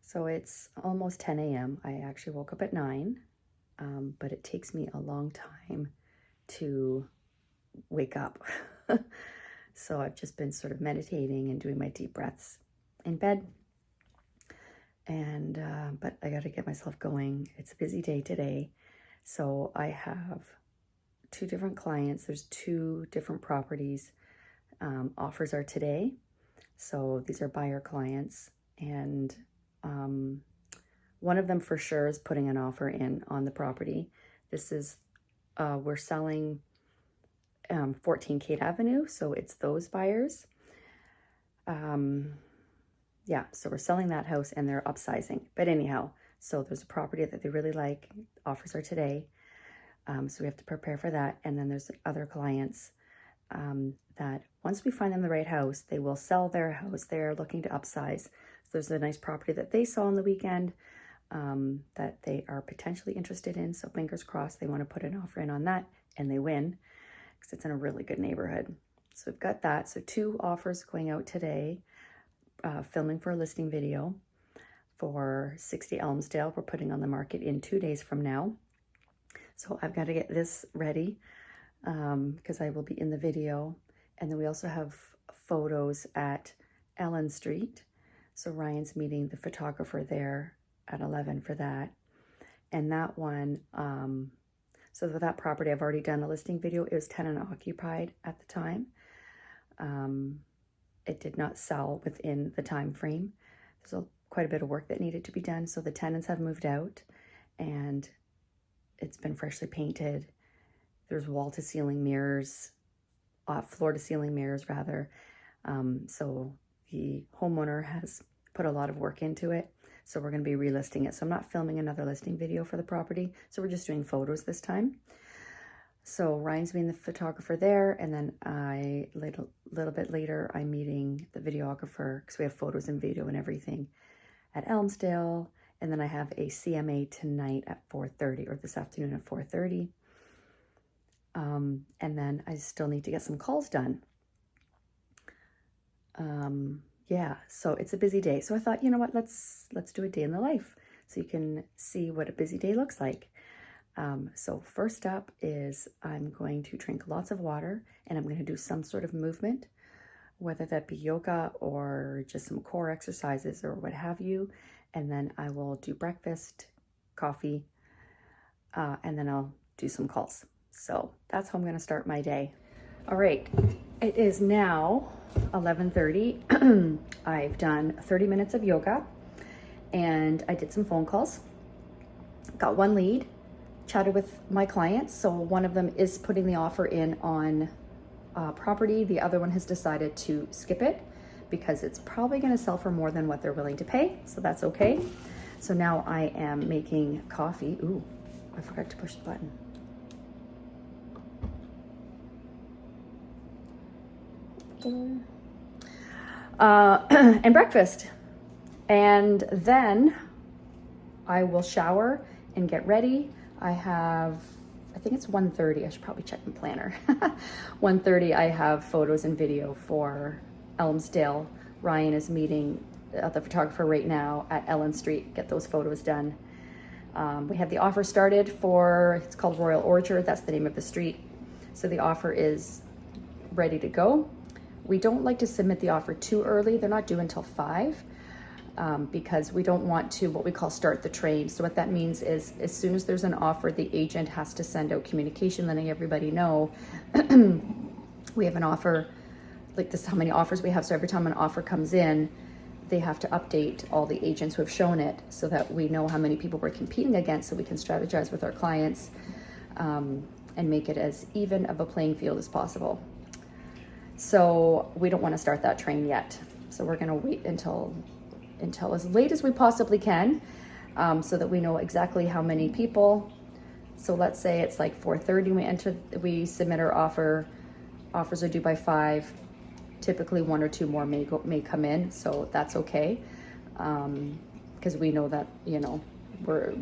So it's almost 10 a.m. I actually woke up at 9, but it takes me a long time to wake up. So I've just been sort of meditating and doing my deep breaths in bed. And, but I got to get myself going. It's a busy day today. So I have 2 different clients. There's 2 different properties. Offers are today. So these are buyer clients, and one of them for sure is putting an offer in on the property. This is, we're selling 14 Kate Avenue, so it's those buyers. Yeah, so we're selling that house and they're upsizing. But anyhow, so there's a property that they really like. Offers are today. So we have to prepare for that. And then there's other clients that once we find them the right house, they will sell their house. They're looking to upsize. So there's a nice property that they saw on the weekend that they are potentially interested in. So fingers crossed they want to put an offer in on that and they win because it's in a really good neighborhood. So we've got that. So 2 offers going out today, filming for a listing video for 60 Elmsdale. We're putting on the market in 2 days from now. So I've got to get this ready because I will be in the video. And then we also have photos at Ellen Street. So Ryan's meeting the photographer there at 11 for that. And that one, so with that property, I've already done a listing video. It was tenant occupied at the time. It did not sell within the time frame. There's quite a bit of work that needed to be done. So the tenants have moved out and it's been freshly painted. There's wall to ceiling mirrors, floor to ceiling mirrors rather. So the homeowner has put a lot of work into it. So we're going to be relisting it. So I'm not filming another listing video for the property. So we're just doing photos this time. So Ryan's being the photographer there. And then a little bit later, I'm meeting the videographer because we have photos and video and everything at Elmsdale. And then I have a CMA tonight at 4:30 or this afternoon at 4:30. And then I still need to get some calls done. Yeah, so it's a busy day. So I thought, you know what, let's do a day in the life so you can see what a busy day looks like. So first up is I'm going to drink lots of water and I'm going to do some sort of movement, whether that be yoga or just some core exercises or what have you. And then I will do breakfast, coffee, and then I'll do some calls. So that's how I'm going to start my day. All right, it is now 11:30. I've done 30 minutes of yoga and I did some phone calls. Got one lead, chatted with my clients. So one of them is putting the offer in on property. The other one has decided to skip it because it's probably going to sell for more than what they're willing to pay. So that's okay. So now I am making coffee. Ooh, I forgot to push the button. And breakfast. And then I will shower and get ready. I think it's 1:30. I should probably check my planner. 1:30, I have photos and video for Elmsdale. Ryan is meeting the photographer right now at Ellen Street, get those photos done. We have the offer started for, it's called Royal Orchard. That's the name of the street. So the offer is ready to go. We don't like to submit the offer too early. They're not due until 5 because we don't want to, what we call start the train. So what that means is as soon as there's an offer, the agent has to send out communication letting everybody know we have an offer, like this is how many offers we have. So every time an offer comes in, they have to update all the agents who have shown it so that we know how many people we're competing against so we can strategize with our clients and make it as even of a playing field as possible. So we don't want to start that train yet. So we're going to wait until as late as we possibly can so that we know exactly how many people. So let's say it's like 4:30 we submit our offer. Offers are due by 5. Typically 1 or 2 more may come in, so that's okay because we know that, you know, we're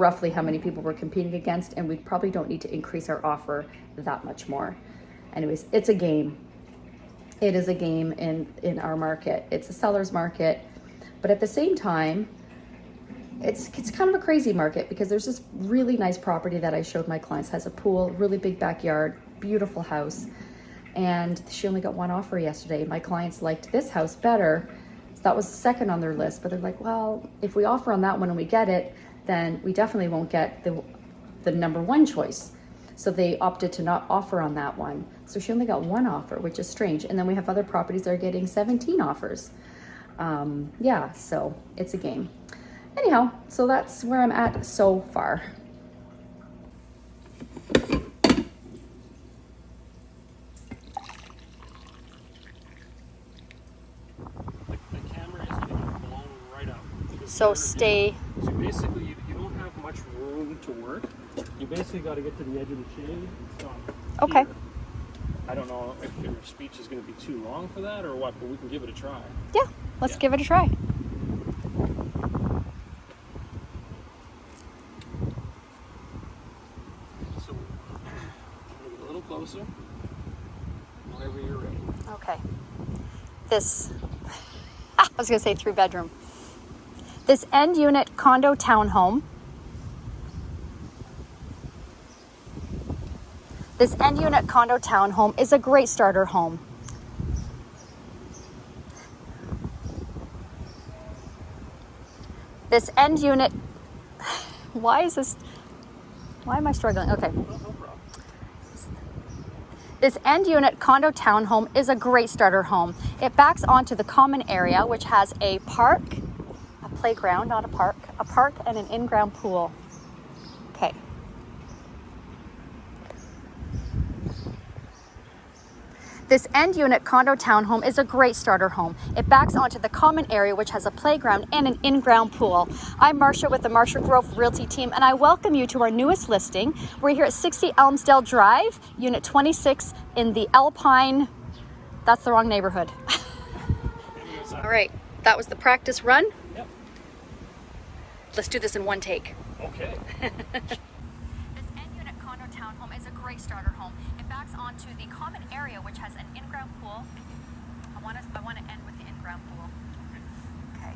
roughly how many people we're competing against, and we probably don't need to increase our offer that much more. Anyways, it's a game. It is a game in our market. It's a seller's market, but at the same time, it's kind of a crazy market because there's this really nice property that I showed my clients, has a pool, really big backyard, beautiful house, and she only got one offer yesterday. My clients liked this house better, so that was second on their list, but they're like, well, if we offer on that one and we get it, then we definitely won't get the number one choice. So they opted to not offer on that one. So she only got one offer, which is strange. And then we have other properties that are getting 17 offers. Yeah, so it's a game. Anyhow, so that's where I'm at so far. The camera is going to get blown right up. So stay. So basically, you don't have much room to work. You basically got to get to the edge of the shade and stop. Okay. Here. I don't know if your speech is going to be too long for that or what, but we can give it a try. Yeah, let's give it a try. So, I'm going to get a little closer. Whenever you're ready. Okay. This, I was going to say 3-bedroom. This end unit condo townhome. This end unit condo townhome is a great starter home. This end unit, why am I struggling? Okay. No problem. This end unit condo townhome is a great starter home. It backs onto the common area, which has a park, a playground, not a park and an in-ground pool. Okay. This end unit condo townhome is a great starter home. It backs onto the common area, which has a playground and an in-ground pool. I'm Marcia with the Marcia Grove Realty team, and I welcome you to our newest listing. We're here at 60 Elmsdale Drive, Unit 26 in the Alpine, that's the wrong neighborhood. All right, that was the practice run. Yep. Let's do this in one take. Okay. This end unit condo townhome is a great starter home. It backs onto the common area, which has an in-ground pool. I want to end with the in-ground pool. Okay.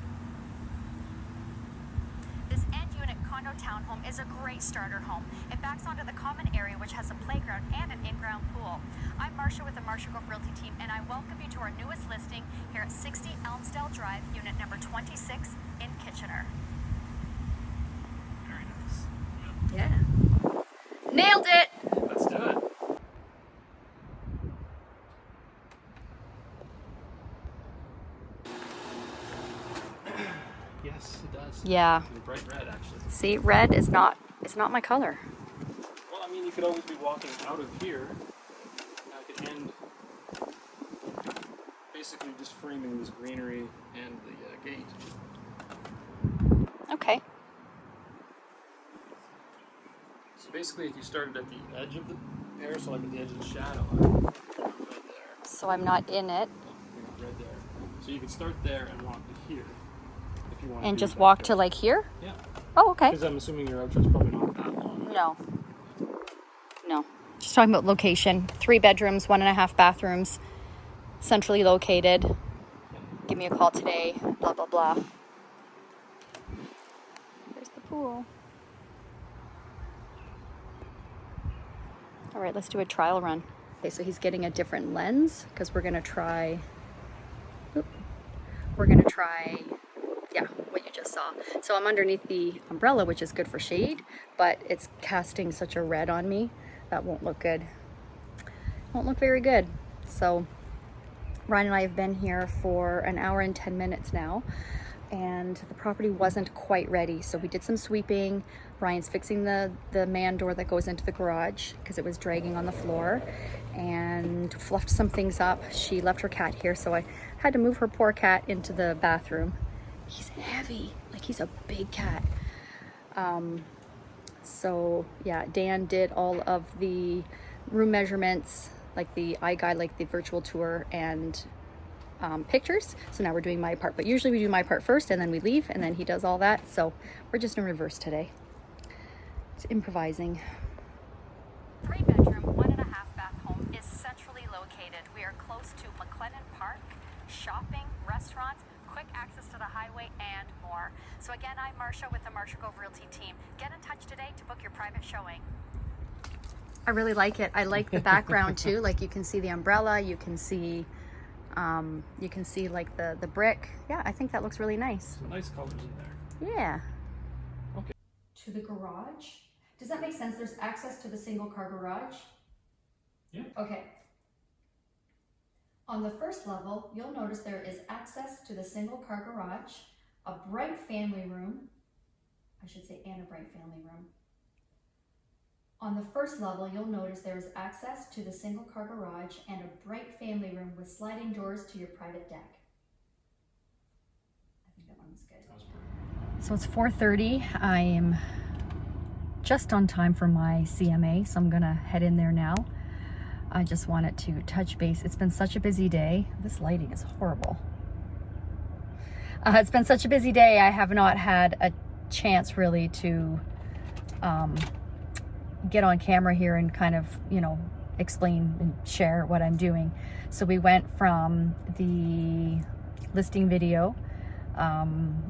This end unit condo townhome is a great starter home. It backs onto the common area, which has a playground and an in-ground pool. I'm Marcia with the Marcia Grove Realty team, and I welcome you to our newest listing here at 60 Elmsdale Drive, unit number 26 in Kitchener. Very nice. Yeah. Nailed it! Let's do it. Yes, it does. Yeah. And bright red, actually. See, red is not my color. Well, I mean, you could always be walking out of here. I could end basically just framing this greenery and the gate. Okay. So basically, if you started at the edge of the pear, so like at the edge of the shadow, right there. So I'm not in it. You're not right there. So you could start there and walk to here. If you want And just walk to like here? Yeah. Oh, okay. Because I'm assuming your outro's probably not that long. No. Just talking about location. 3 bedrooms, 1.5 bathrooms, centrally located. Give me a call today, blah, blah, blah. There's the pool. All right, let's do a trial run. Okay, so he's getting a different lens because we're gonna try, yeah, what you just saw. So I'm underneath the umbrella, which is good for shade, but it's casting such a red on me. That won't look good. Won't look very good. So Ryan and I have been here for an hour and 10 minutes now, and the property wasn't quite ready. So we did some sweeping. Ryan's fixing the man door that goes into the garage because it was dragging on the floor, and fluffed some things up. She left her cat here, so I had to move her poor cat into the bathroom. He's heavy, like he's a big cat. So yeah, Dan did all of the room measurements, like the eye guide, like the virtual tour, and pictures. So now we're doing my part, but usually we do my part first and then we leave and then he does all that. So we're just in reverse today. It's improvising. 3-bedroom, 1.5 bath home is centrally located. We are close to McLennan Park, shopping, restaurants, quick access to the highway, and more. So again, I'm Marsha with the Marsha Cove Realty team. Get in touch today to book your private showing. I really like it. I like the background too. Like you can see the umbrella, you can see like the brick. Yeah, I think that looks really nice. Some nice colors in there. Yeah. Okay. To the garage. Does that make sense? There's access to the single car garage? Yeah. Okay. On the first level, you'll notice there is access to the single car garage, a bright family room, I should say, and a bright family room. On the first level, you'll notice there is access to the single car garage and a bright family room with sliding doors to your private deck. I think that one was good. That was perfect. So it's 4:30. I am just on time for my CMA, so I'm gonna head in there now. I just wanted to touch base. It's been such a busy day. This lighting is horrible. It's been such a busy day. I have not had a chance really to get on camera here and kind of, you know, explain and share what I'm doing. So we went from the listing video.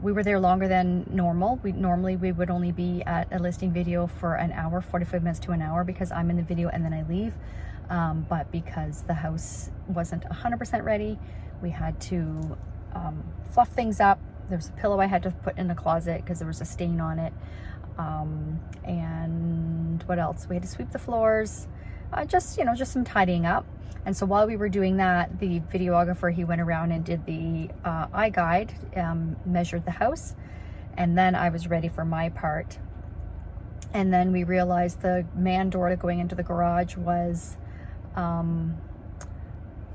We were there longer than normal. Normally we would only be at a listing video for an hour, 45 minutes to an hour, because I'm in the video and then I leave. But because the house wasn't 100% ready, we had to fluff things up. There was a pillow I had to put in the closet because there was a stain on it. And what else? We had to sweep the floors, just some tidying up. And so while we were doing that, the videographer, he went around and did the eye guide, measured the house, and then I was ready for my part. And then we realized the man door going into the garage was,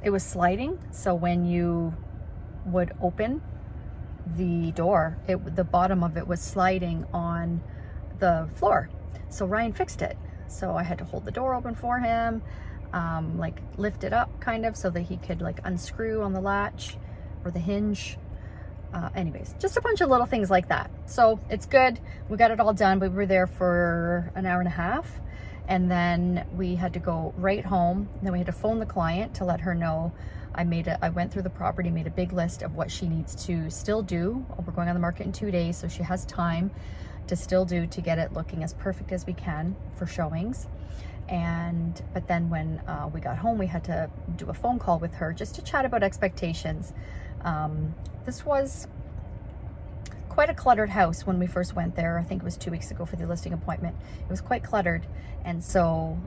it was sliding. So when you would open the door, the bottom of it was sliding on the floor. So Ryan fixed it. So I had to hold the door open for him, like lift it up kind of so that he could like unscrew on the latch or the hinge. Anyways, just a bunch of little things like that. So it's good. We got it all done. We were there for an hour and a half, and then we had to go right home. Then we had to phone the client to let her know. I went through the property, made a big list of what she needs to still do. We're going on the market in 2 days, so she has time to still do to get it looking as perfect as we can for showings. But then when we got home, we had to do a phone call with her just to chat about expectations. This was quite a cluttered house when we first went there. I think it was 2 weeks ago for the listing appointment. It was quite cluttered. And so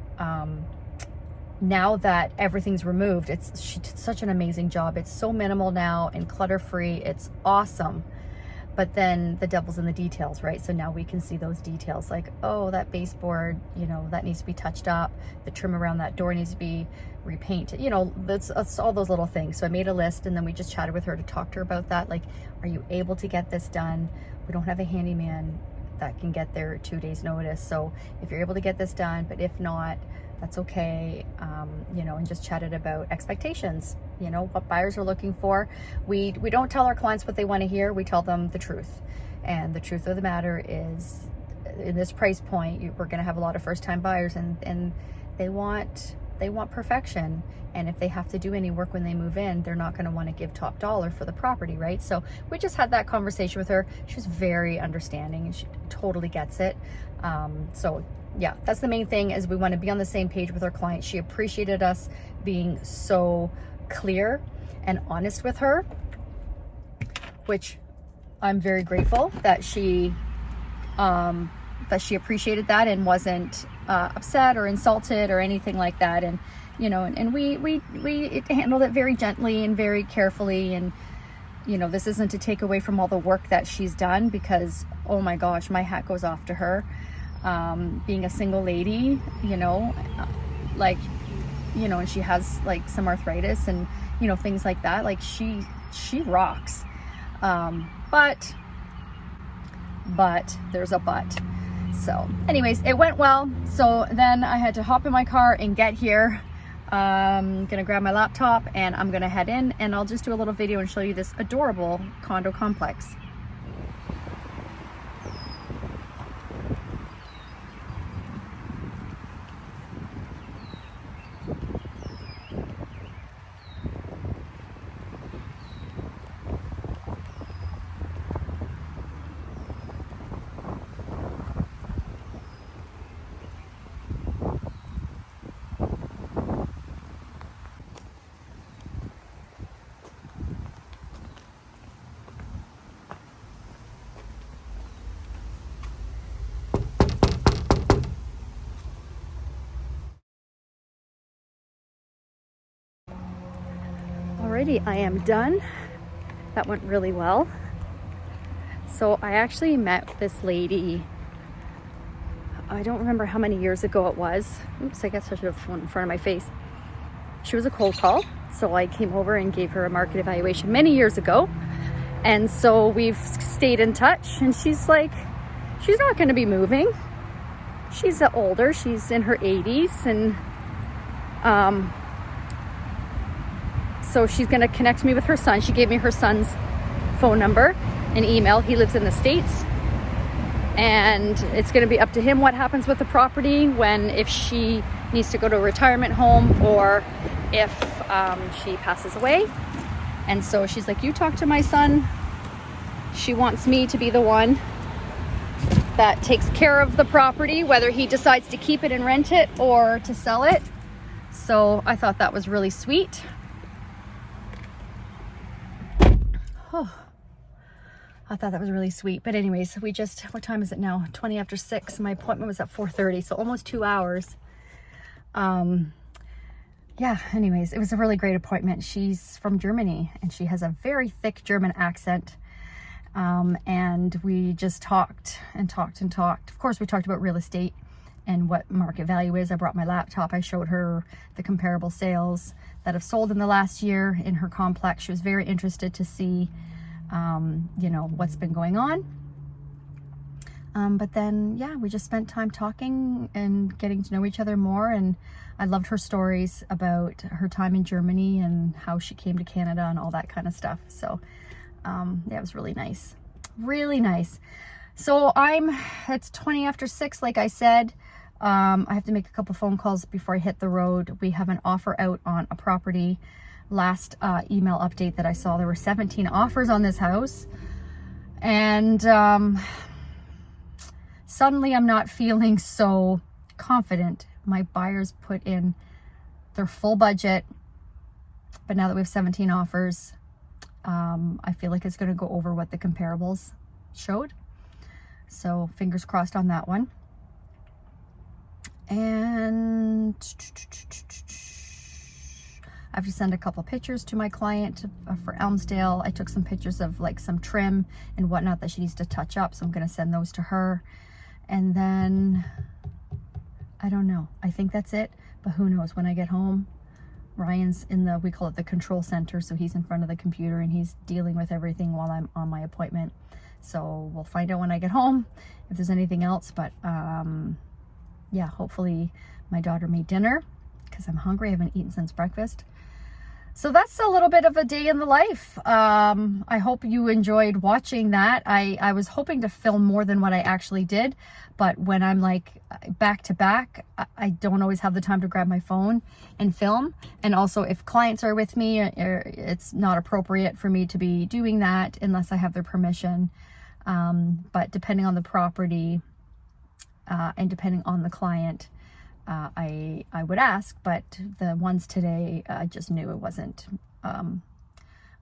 now that everything's removed, she did such an amazing job. It's so minimal now and clutter-free. It's awesome. But then the devil's in the details, right? So now we can see those details, like, oh, that baseboard, that needs to be touched up. The trim around that door needs to be repainted. That's all those little things. So I made a list, and then we just chatted with her to talk to her about that. Like, are you able to get this done? We don't have a handyman that can get there 2 days notice. So if you're able to get this done, but if not, that's okay. And just chatted about expectations, what buyers are looking for. We don't tell our clients what they want to hear. We tell them the truth. And the truth of the matter is, in this price point, we're going to have a lot of first-time buyers, and they want perfection. And if they have to do any work when they move in, they're not going to want to give top dollar for the property, right? So we just had that conversation with her. She was very understanding, and she totally gets it. So yeah, that's the main thing, is we want to be on the same page with our client. She appreciated us being so clear and honest with her, which I'm very grateful that she appreciated that and wasn't upset or insulted or anything like that. And and we handled it very gently and very carefully. And this isn't to take away from all the work that she's done, because oh my gosh, my hat goes off to her. Being a single lady, and she has like some arthritis and things like that. Like she rocks. But there's a but. So anyways, it went well. So then I had to hop in my car and get here. I'm gonna grab my laptop and I'm gonna head in, and I'll just do a little video and show you this adorable condo complex. Alrighty, I am done. That went really well. So I actually met this lady, I don't remember how many years ago it was. Oops, I guess I should have phone in front of my face. She was a cold call. So I came over and gave her a market evaluation many years ago. And so we've stayed in touch, and she's like, she's not going to be moving. She's older, she's in her 80s, and so she's going to connect me with her son. She gave me her son's phone number and email. He lives in the States, and it's going to be up to him what happens with the property if she needs to go to a retirement home or if she passes away. And so she's like, you talk to my son. She wants me to be the one that takes care of the property, whether he decides to keep it and rent it or to sell it. So I thought that was really sweet. Oh, I thought that was really sweet. But anyways, what time is it now? 20 after 6. My appointment was at 4:30, so almost 2 hours. Yeah, anyways, it was a really great appointment. She's from Germany, and she has a very thick German accent. And we just talked and talked and talked. Of course, we talked about real estate and what market value is. I brought my laptop. I showed her the comparable sales that have sold in the last year in her complex. She was very interested to see, what's been going on. But then, yeah, we just spent time talking and getting to know each other more. And I loved her stories about her time in Germany and how she came to Canada and all that kind of stuff. So, yeah, it was really nice. Really nice. So it's 20 after 6, like I said. I have to make a couple phone calls before I hit the road. We have an offer out on a property. Last email update that I saw, there were 17 offers on this house. And suddenly I'm not feeling so confident. My buyers put in their full budget, but now that we have 17 offers, I feel like it's going to go over what the comparables showed. So fingers crossed on that one. And I have to send a couple pictures to my client for Elmsdale. I took some pictures of like some trim and whatnot that she needs to touch up. So I'm going to send those to her. And then, I don't know. I think that's it. But who knows when I get home. Ryan's we call it the control center. So he's in front of the computer and he's dealing with everything while I'm on my appointment. So we'll find out when I get home if there's anything else. But yeah, hopefully my daughter made dinner because I'm hungry. I haven't eaten since breakfast. So that's a little bit of a day in the life. I hope you enjoyed watching that. I was hoping to film more than what I actually did, but when I'm like back to back, I don't always have the time to grab my phone and film. And also if clients are with me, it's not appropriate for me to be doing that unless I have their permission. But depending on the property and depending on the client, I would ask, but the ones today, I just knew it wasn't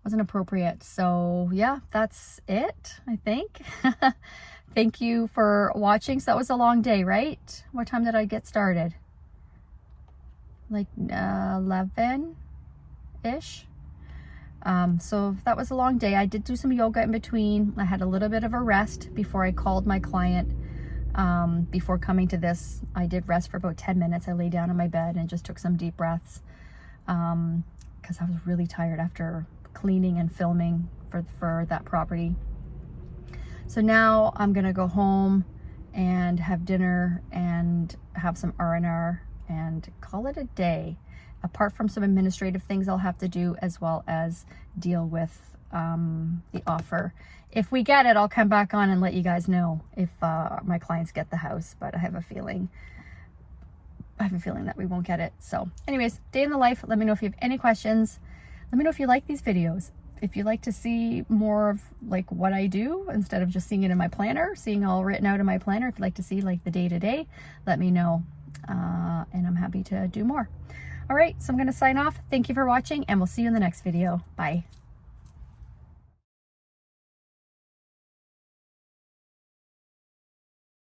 appropriate. So yeah, that's it, I think. Thank you for watching. So that was a long day, right? What time did I get started? Like 11-ish. So that was a long day. I did do some yoga in between. I had a little bit of a rest before I called my client. Before coming to this, I did rest for about 10 minutes. I lay down on my bed and just took some deep breaths because I was really tired after cleaning and filming for that property. So now I'm gonna go home and have dinner and have some R&R and call it a day, apart from some administrative things I'll have to do, as well as deal with the offer. If we get it, I'll come back on and let you guys know if my clients get the house, but I have a feeling that we won't get it. So anyways, day in the life. Let me know if you have any questions. Let me know if you like these videos. If you like to see more of like what I do instead of just seeing it in my planner, seeing all written out in my planner, if you'd like to see like the day-to-day, let me know. And I'm happy to do more. All right, so I'm going to sign off. Thank you for watching, and we'll see you in the next video. Bye.